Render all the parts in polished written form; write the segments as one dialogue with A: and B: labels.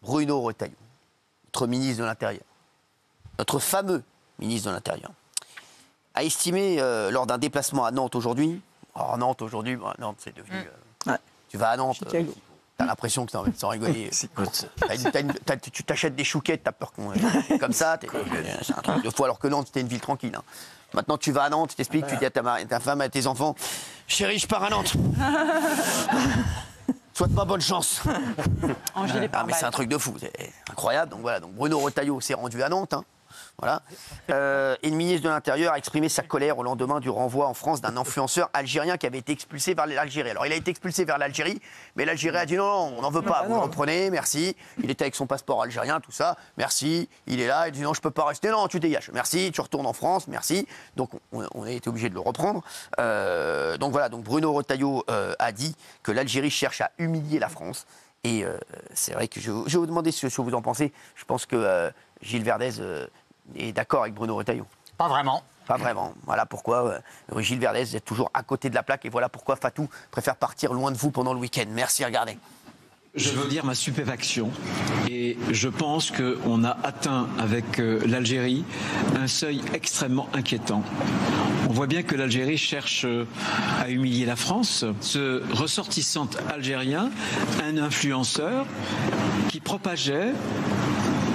A: Bruno Retailleau, notre ministre de l'Intérieur, notre fameux ministre de l'Intérieur, a estimé lors d'un déplacement à Nantes aujourd'hui, Nantes c'est devenu... Tu vas à Nantes, t'as l'impression que sans rigoler, tu t'achètes des chouquettes, t'as peur qu'on... comme ça, c'est un truc de fou, alors que Nantes c'était une ville tranquille. Hein. Maintenant tu vas à Nantes, tu t'expliques, tu dis à ta femme, à tes enfants, chérie, je pars à Nantes. Souhaite-moi bonne chance. Mais c'est un truc de fou, c'est incroyable. Donc voilà, donc Bruno Retailleau s'est rendu à Nantes. Hein. Voilà. Et le ministre de l'Intérieur a exprimé sa colère au lendemain du renvoi en France d'un influenceur algérien qui avait été expulsé vers l'Algérie. Alors il a été expulsé vers l'Algérie, mais l'Algérie a dit non, on n'en veut pas, vous le reprenez, merci. Il était avec son passeport algérien, tout ça, merci. Il est là, il dit non, je peux pas rester, non, tu dégages, merci, tu retournes en France, merci. Donc on a été obligé de le reprendre. Donc voilà, donc Bruno Retailleau a dit que l'Algérie cherche à humilier la France. Et c'est vrai que je vais vous demander ce que vous en pensez. Je pense que Gilles Verdez est d'accord avec Bruno Retailleau.
B: Pas vraiment.
A: Pas vraiment. Voilà pourquoi Gilles Verdez, vous êtes toujours à côté de la plaque et voilà pourquoi Fatou préfère partir loin de vous pendant le week-end. Merci, regardez.
C: Je veux dire ma stupéfaction et je pense qu'on a atteint avec l'Algérie un seuil extrêmement inquiétant. On voit bien que l'Algérie cherche à humilier la France. Ce ressortissant algérien, un influenceur qui propageait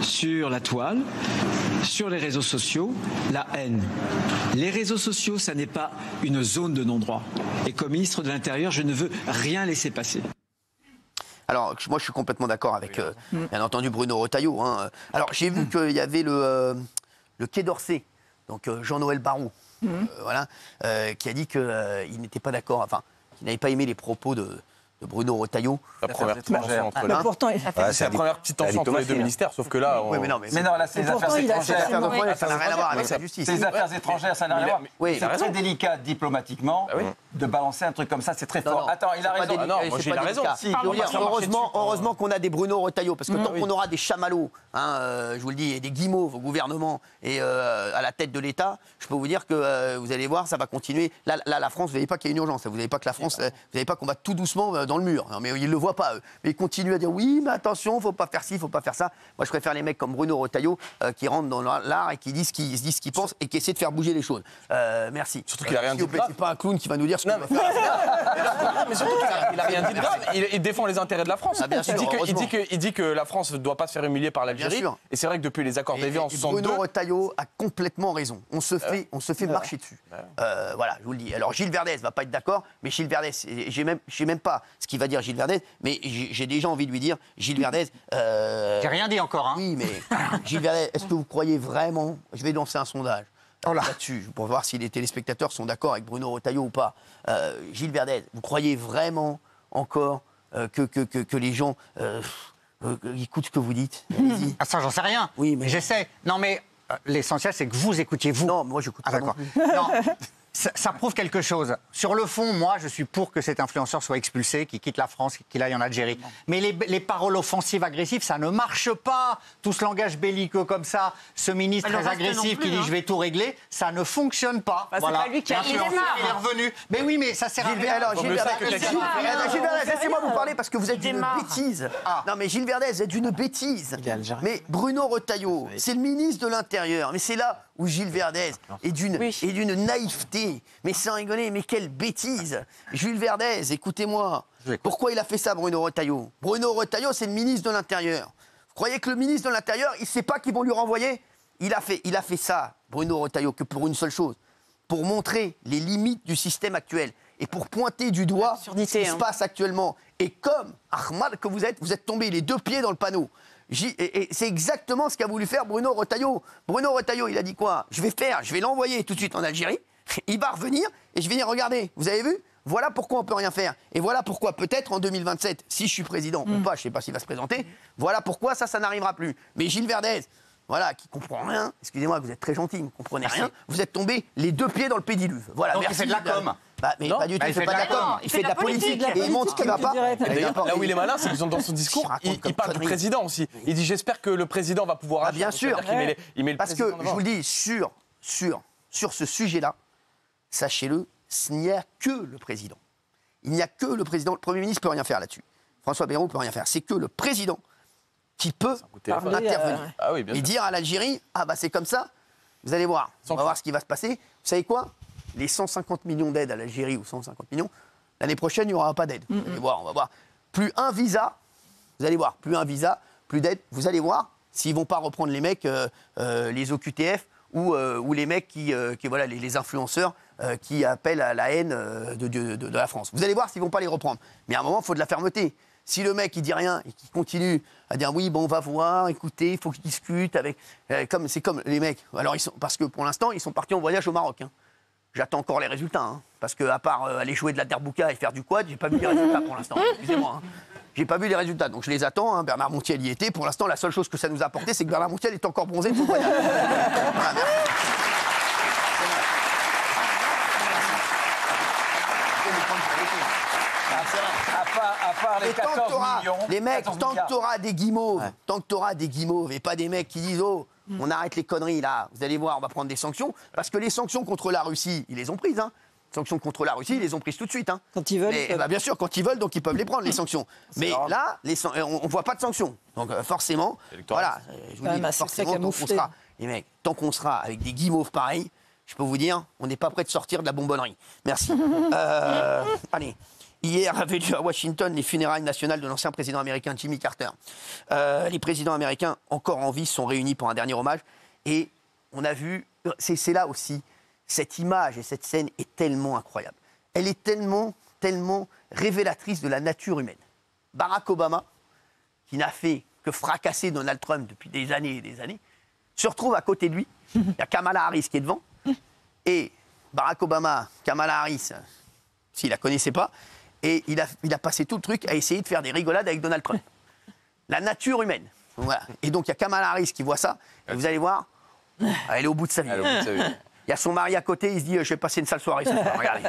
C: sur la toile, sur les réseaux sociaux, la haine. Les réseaux sociaux, ça n'est pas une zone de non-droit. Et comme ministre de l'Intérieur, je ne veux rien laisser passer.
A: Alors, moi, je suis complètement d'accord avec, bien entendu, Bruno Retailleau. Hein. Alors, j'ai vu qu'il y avait le Quai d'Orsay, donc Jean-Noël Barrot, voilà, qui a dit qu'il n'était pas d'accord, enfin, qu'il n'avait pas aimé les propos de Bruno Retailleau.
D: La première étrangère entre
E: là. Pourtant,
D: c'est la première petite tension entre les deux ministères, sauf que là...
A: Oui, mais non,
E: là, c'est les affaires étrangères.
A: Ça n'a rien à voir avec la justice.
E: C'est les affaires étrangères, ça n'a rien à voir. C'est très délicat diplomatiquement de balancer un truc comme ça, c'est très fort. Attends, il a raison.
D: Non, moi j'ai raison.
A: Heureusement qu'on a des Bruno Retailleau, parce que tant qu'on aura des chamallows, je vous le dis, et des guimauves au gouvernement et à la tête de l'État, je peux vous dire que vous allez voir, ça va continuer. Là, la France, vous n'avez pas qu'il y a une urgence. Vous n'avez pas que la France, vous n'avez pas qu'on va tout doucement dans le mur. Non, mais ils ne le voient pas, eux. Mais ils continuent à dire oui, mais attention, il ne faut pas faire ci, il ne faut pas faire ça. Moi, je préfère les mecs comme Bruno Retailleau qui rentrent dans l'art et qui disent ce qu'ils pensent et qui essaient de faire bouger les choses. Merci.
D: Surtout qu'il n'a rien dit de grave.
A: C'est pas un clown qui va nous dire ce qu'on va faire.
D: Mais surtout qu'il n'a rien dit de grave. Il défend les intérêts de la France.
A: Bien sûr,
D: il dit que la France ne doit pas se faire humilier par l'Algérie. Et c'est vrai que depuis les accords d'Évian en 62...
A: Bruno Retailleau a complètement raison. On se fait marcher dessus. Voilà, je vous le dis. Alors Gilles Verdez ne va pas être d'accord, mais Gilles Verdez, je ne sais même pas ce qu'il va dire Gilles Verdez, mais j'ai déjà envie de lui dire, Gilles Verdez...
B: J'ai rien dit encore, hein.
A: Oui, mais Gilles Verdez, est-ce que vous croyez vraiment... Je vais lancer un sondage là-dessus, pour voir si les téléspectateurs sont d'accord avec Bruno Retailleau ou pas. Gilles Verdez, vous croyez vraiment encore que les gens écoutent ce que vous dites?
B: Ah ça, j'en sais rien.
A: Oui, mais
B: j'essaie. Non, mais l'essentiel, c'est que vous écoutiez, vous.
A: Non, moi, j'écoute pas non plus.
B: Non. Ça prouve quelque chose. Sur le fond, moi, je suis pour que cet influenceur soit expulsé, qu'il quitte la France, qu'il aille en Algérie. Mais les paroles offensives, agressives, ça ne marche pas. Tout ce langage belliqueux comme ça, ce ministre très agressif qui dit je vais tout régler, ça ne fonctionne pas.
F: Voilà. C'est pas lui qui a
B: il est revenu. Mais oui, mais ça sert à rien.
A: Alors, Gilles Verdez, laissez-moi vous parler parce que vous êtes d'une bêtise. Non, mais Gilles Verdez, vous êtes d'une bêtise. Mais Bruno Retailleau, c'est le ministre de l'Intérieur. Mais c'est là où Gilles Verdez est d'une naïveté. Mais sans rigoler, mais quelle bêtise! Jules Verdez, écoutez-moi. Pourquoi il a fait ça, Bruno Retailleau? Bruno Retailleau, c'est le ministre de l'Intérieur. Vous croyez que le ministre de l'Intérieur, il ne sait pas qu'ils vont lui renvoyer? Il a fait ça, Bruno Retailleau, que pour une seule chose. Pour montrer les limites du système actuel. Et pour pointer du doigt ce qui se passe actuellement. Et comme Ahmad que vous êtes tombé les deux pieds dans le panneau. Et c'est exactement ce qu'a voulu faire Bruno Retailleau. Bruno Retailleau, il a dit quoi? Je vais l'envoyer tout de suite en Algérie. Il va revenir et je vais dire, regardez, vous avez vu? Voilà pourquoi on ne peut rien faire. Et voilà pourquoi, peut-être en 2027, si je suis président ou pas, je ne sais pas s'il va se présenter, voilà pourquoi ça n'arrivera plus. Mais Gilles Verdez, voilà, qui ne comprend rien, excusez-moi, vous êtes très gentil, vous ne comprenez rien, vous êtes tombé les deux pieds dans le pédiluve. Voilà,
B: donc
A: merci.
B: Il fait de la com.
A: Mais pas du tout, il fait pas de la com. Il fait de la politique. Et il montre ce qui ne va pas.
D: Là où il est malin, c'est que dans son discours, il parle du président aussi. Il dit, j'espère que le président va pouvoir agir.
A: Bien sûr. Parce que, je vous le dis, sur ce sujet-là, sachez-le, il n'y a que le président. Il n'y a que le président. Le Premier ministre ne peut rien faire là-dessus. François Bayrou ne peut rien faire. C'est que le président qui peut intervenir et dire à l'Algérie, ah bah c'est comme ça, vous allez voir, on va voir ce qui va se passer. Vous savez quoi? Les 150 millions d'aides à l'Algérie, ou 150 millions, l'année prochaine, il n'y aura pas d'aide. Vous allez voir, on va voir. Plus un visa, vous allez voir, plus un visa, plus d'aide, vous allez voir s'ils ne vont pas reprendre les mecs, les OQTF, ou les mecs voilà, les influenceurs qui appellent à la haine de la France. Vous allez voir s'ils ne vont pas les reprendre. Mais à un moment, il faut de la fermeté. Si le mec, il dit rien et qu'il continue à dire oui, bon, on va voir, écoutez, il faut qu'ils discutent avec... c'est comme les mecs. Alors, parce que pour l'instant, ils sont partis en voyage au Maroc. Hein. J'attends encore les résultats. Hein, parce qu'à part aller jouer de la derbouka et faire du quad, j'ai pas vu les résultats pour l'instant. Excusez-moi. Hein. J'ai pas vu les résultats, donc je les attends. Hein. Bernard Montiel y était. Pour l'instant, la seule chose que ça nous a apporté, c'est que Bernard Montiel est encore bronzé de son voyage. Voilà, merci.
E: À part les 14 millions...
A: Les mecs, tant que t'auras des guimauves, et pas des mecs qui disent « Oh, on arrête les conneries, là, vous allez voir, on va prendre des sanctions », parce que les sanctions contre la Russie, ils les ont prises, hein. Sanctions contre la Russie, ils les ont prises tout de suite. Hein.
F: Quand ils veulent.
A: Bien sûr, quand ils veulent, donc ils peuvent les prendre, les sanctions. Mais là, on ne voit pas de sanctions. Donc forcément, voilà, je vous dis, forcément, les mecs, tant qu'on sera avec des guimauves pareils, je peux vous dire, on n'est pas prêt de sortir de la bonbonnerie. Merci. Allez. Hier avait lieu à Washington les funérailles nationales de l'ancien président américain Jimmy Carter. Les présidents américains encore en vie sont réunis pour un dernier hommage. Et on a vu, c'est là aussi, cette image et cette scène est tellement incroyable. Elle est tellement révélatrice de la nature humaine. Barack Obama, qui n'a fait que fracasser Donald Trump depuis des années et des années, se retrouve à côté de lui. Il y a Kamala Harris qui est devant. Et Barack Obama, Kamala Harris, s'il la connaissait pas, et il a passé tout le truc à essayer de faire des rigolades avec Donald Trump. La nature humaine. Voilà. Et donc il y a Kamala Harris qui voit ça, et vous allez voir, elle est au bout de sa vie. Il y a son mari à côté, il se dit je vais passer une sale soirée ce soir. Regardez.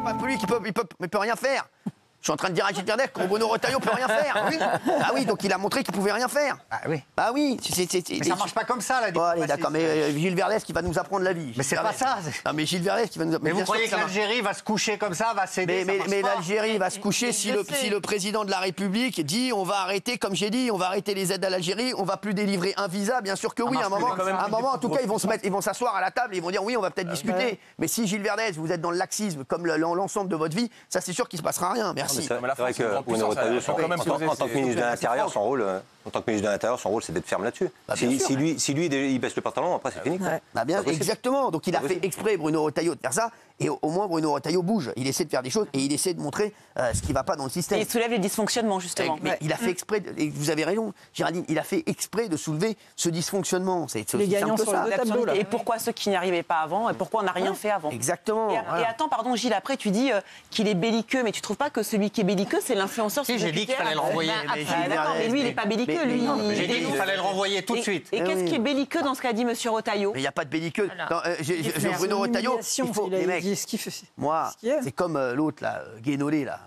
A: Pas lui qui peut rien faire. Je suis en train de dire à Gilles Verdez que Bruno Retailleau peut rien faire. Oui. Ah oui, donc il a montré qu'il pouvait rien faire.
B: Ah oui.
A: Bah oui.
B: Mais ça marche pas comme ça, la diplomatie.
A: Allez, d'accord, mais Gilles Verdez qui va nous apprendre la vie.
B: Mais c'est pas ça.
A: Non, mais Gilles Verdez qui va nous apprendre.
B: Mais vous croyez que l'Algérie va se coucher comme ça, va céder?
A: Mais l'Algérie va se coucher si le président de la République dit on va arrêter, comme j'ai dit, on va arrêter les aides à l'Algérie, on va plus délivrer un visa, bien sûr que oui. À un moment, en tout cas, ils vont s'asseoir à la table et ils vont dire oui, on va peut-être discuter. Mais si Gilles Verdez, vous êtes dans le laxisme comme l'ensemble de votre vie, ça c'est sûr qu'il se passera rien. Merci.
G: C'est vrai que Bruno Retailleau, en tant que ministre de l'Intérieur, son rôle, c'est d'être ferme là-dessus. Si lui, il baisse le pantalon, après, c'est fini.
A: Exactement. Donc il a fait exprès, Bruno Retailleau, de faire ça. Et au moins, Bruno Retailleau bouge. Il essaie de faire des choses et il essaie de montrer ce qui ne va pas dans le système.
H: Et il soulève les dysfonctionnements, justement.
A: Mais il a fait exprès, et vous avez raison, Géraldine, il a fait exprès de soulever ce dysfonctionnement. C'est
F: les gagnants sur le tableau, là.
H: Et pourquoi ceux qui n'y arrivaient pas avant et pourquoi on n'a rien fait avant.
A: Exactement.
H: Et attends, pardon, Gilles, après, tu dis qu'il est belliqueux, mais tu ne trouves pas que celui qui est belliqueux, c'est l'influenceur?
B: Si, j'ai dit qu'il fallait le renvoyer.
H: Mais lui, il n'est pas belliqueux, lui.
B: J'ai dit qu'il fallait le renvoyer tout de suite.
H: Et qu'est-ce qui est belliqueux dans ce qu'a dit M. Retailleau?
A: Mais il n'y a pas de belliqueux. Bruno Retailleau, les mecs. Moi, c'est comme l'autre, là, Guénolé, là,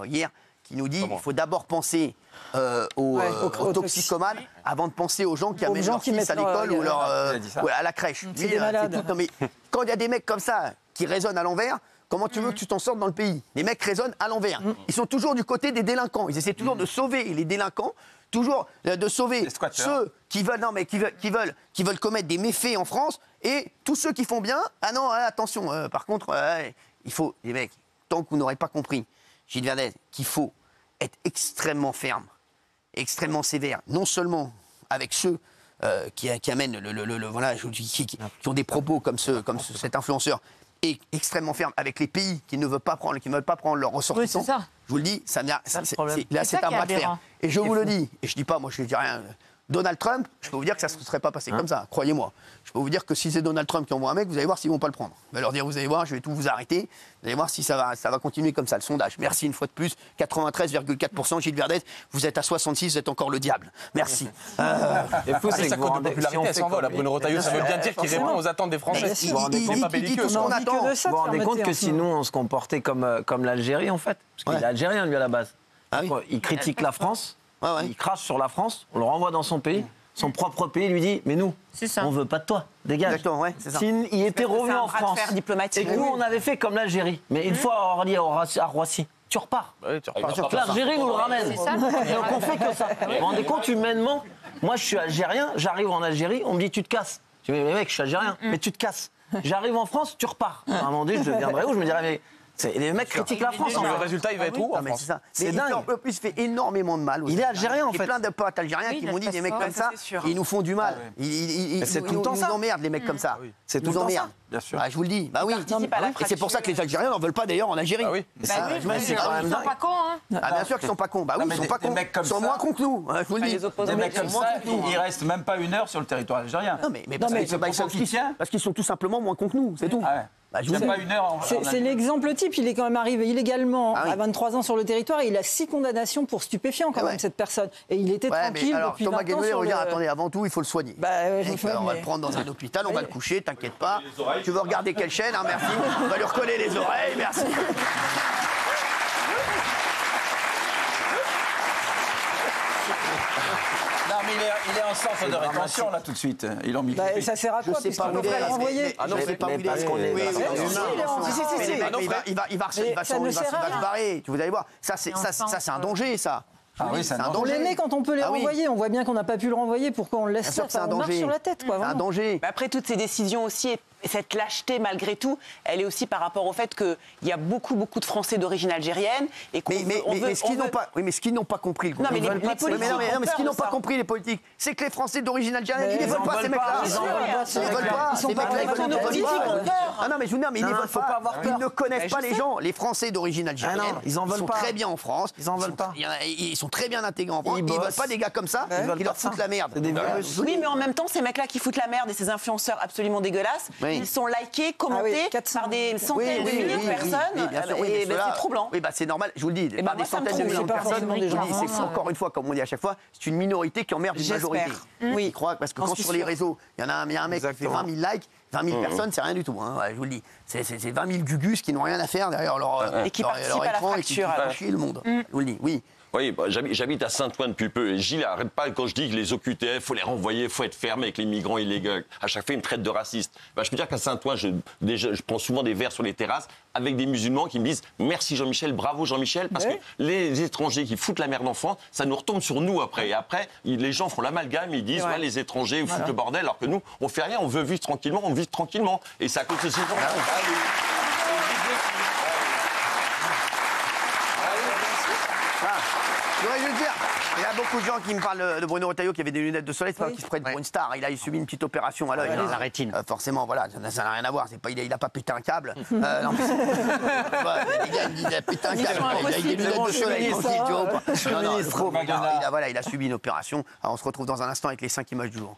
A: hier, qui nous dit qu'il faut d'abord penser aux toxicomanes avant de penser aux gens qui amènent leurs fils à l'école ou à la crèche. Non, mais quand il y a des mecs comme ça qui raisonnent à l'envers, comment tu veux que tu t'en sortes dans le pays? Les mecs raisonnent à l'envers. Ils sont toujours du côté des délinquants. Ils essaient toujours de sauver les délinquants, toujours de sauver ceux qui veulent commettre des méfaits en France, et tous ceux qui font bien. Ah non, attention, par contre, il faut, les mecs, tant que vous n'aurez pas compris, Gilles Verdez, qu'il faut être extrêmement ferme, extrêmement sévère, non seulement avec ceux qui amènent qui ont des propos comme cet influenceur, et extrêmement ferme avec les pays qui ne veulent pas prendre leurs ressortissants.
F: Oui,
A: je vous le dis, là c'est un bras de fer. Et je vous le dis, et je dis pas, moi je ne dis rien. Donald Trump, je peux vous dire que ça ne se serait pas passé comme ça, croyez-moi. Je peux vous dire que si c'est Donald Trump qui envoie un mec, vous allez voir s'ils ne vont pas le prendre. Il va leur dire, vous allez voir, je vais tout vous arrêter. Vous allez voir si ça va continuer comme ça, le sondage. Merci une fois de plus. 93,4%, Gilles Verdez, vous êtes à 66, vous êtes encore le diable. Merci.
D: Et fou, c'est que sa cote de popularité, elle s'envole à Bruno Retailleau. Ça veut bien dire qu'il répond aux attentes des Français.
A: Il dit tout ce qu'on attend.
I: Vous vous rendez compte que si nous, on se comportait comme l'Algérie, en fait? Parce qu'il est algérien, lui, à la base. Il critique la France. il crache sur la France, on le renvoie dans son pays. Son propre pays lui dit, mais nous, on veut pas de toi, dégage.
A: Exactement, ouais, c'est ça.
I: S'il était revenu en France,
H: diplomatique.
I: et que nous, on avait fait comme l'Algérie, mais une fois à Roissy, tu repars.
D: Oui, tu repars.
I: L'Algérie nous le ramène. Et donc on fait que ça. Vous vous rendez compte humainement, moi je suis algérien, j'arrive en Algérie, on me dit tu te casses. Je dis mais mec, je suis algérien, mais tu te casses. J'arrive en France, tu repars. À un moment donné, je deviendrai où je me dirais mais les mecs critiquent la France.
D: Le résultat, il va être où en France?
A: C'est dingue. En plus, il fait énormément de mal.
I: Il est algérien en fait.
A: Il y a plein de potes algériens qui m'ont dit des mecs comme ça, ils nous font du mal.
I: C'est tout le temps ça.
A: Ils nous emmerdent les mecs comme ça.
I: C'est tout le temps ça.
A: Bien sûr. Je vous le dis. Bah oui. Et c'est pour ça que les Algériens n'en veulent pas d'ailleurs en Algérie.
H: Ils sont pas cons, hein.
A: Ah bien sûr qu'ils sont pas cons. Bah oui, ils sont pas cons. Ils sont moins cons que nous. Je vous le dis.
E: Des mecs comme ça, ils restent même pas 1 heure sur le territoire algérien.
A: Non mais parce qu'ils sont tout simplement moins cons que nous, c'est tout.
E: Il n'y a pas 1 heure.
F: C'est l'exemple type. Il est quand même arrivé illégalement à 23 ans sur le territoire et il a 6 condamnations pour stupéfiants quand même, cette personne. Et il était tranquille depuis 20 ans.
A: Thomas Guénoué regarde, attendez, avant tout, il faut le soigner. On va le prendre dans un hôpital, on va le coucher, t'inquiète pas. Tu veux regarder quelle chaîne, hein, merci. On va lui recoller les oreilles, merci.
E: Non, mais il est en centre de rétention, là, tout de suite. Ils l'ont mis.
F: Ça sert à quoi?
A: Je sais pas où il est. Ah non, c'est pas où il est. Parce qu'on est. Il va se barrer. Vous allez voir. Ça, c'est un danger, ça.
E: Ah oui, c'est un danger.
F: On les met quand on peut les renvoyer. On voit bien qu'on n'a pas pu le renvoyer. Pourquoi on le laisse faire?
A: Ça
F: on marche sur la tête, quoi.
A: C'est un danger.
H: Après, toutes ces décisions aussi, et cette lâcheté, malgré tout, elle est aussi par rapport au fait qu'il y a beaucoup de Français d'origine algérienne. Et
A: mais ce qu'ils n'ont pas compris, le gouvernement.
H: Non, mais les politiques.
A: Mais ce qu'ils n'ont pas compris, les politiques, c'est que les Français d'origine algérienne, ils ne veulent pas, ces mecs-là. Ils ne veulent pas. Ces mecs-là, ils veulent pas. Ah non, mais je vous dis, ils ne veulent pas. Ils ne connaissent pas les gens. Les Français d'origine algérienne, ils sont très bien en France. Ils en veulent pas. Ils sont très bien intégrés en France. Ils ne veulent pas des gars comme ça qui leur foutent la merde.
H: Oui, mais en même temps, ces mecs-là qui foutent la merde et ces influenceurs absolument dégueulasses, ils sont likés, commentés par des centaines de milliers de personnes. Et c'est troublant.
A: Oui, c'est normal, je vous le dis. Par des centaines de milliers de personnes, c'est encore une fois, comme on dit à chaque fois, c'est une minorité qui emmerde une majorité.
H: Oui.
A: Parce que quand sur les réseaux, il y a un mec qui fait 20 000 likes, 20 000 personnes, c'est rien du tout. Je vous le dis. C'est 20 000 gugus qui n'ont rien à faire derrière leur
H: et qui participent à la fracture.
A: Et qui font chier le monde. Je vous le dis, oui.
J: Oui, j'habite à Saint-Ouen depuis peu. Et Gilles arrête pas quand je dis que les OQTF, il faut les renvoyer, il faut être ferme avec les migrants illégaux. À chaque fois, ils me traitent de raciste. Je peux dire qu'à Saint-Ouen, je prends souvent des verres sur les terrasses avec des musulmans qui me disent merci Jean-Michel, bravo Jean-Michel, parce que les étrangers qui foutent la merde en France, ça nous retombe sur nous après. Et après, les gens font l'amalgame, ils disent les étrangers vous foutent le bordel, alors que nous, on fait rien, on veut vivre tranquillement, on vit tranquillement. Et c'est à cause de ces gens.
A: J'aurais dû le dire. Il y a beaucoup de gens qui me parlent de Bruno Retailleau qui avait des lunettes de soleil, c'est pas qu'il se prête pour une star. Il a subi une petite opération à l'œil.
B: La rétine.
A: Forcément, voilà, ça n'a rien à voir. Il a pas pété un câble. Non, mais les gars, il a pété un câble. Il a des lunettes de soleil. Il a subi une opération. Alors, on se retrouve dans un instant avec les 5 images du jour.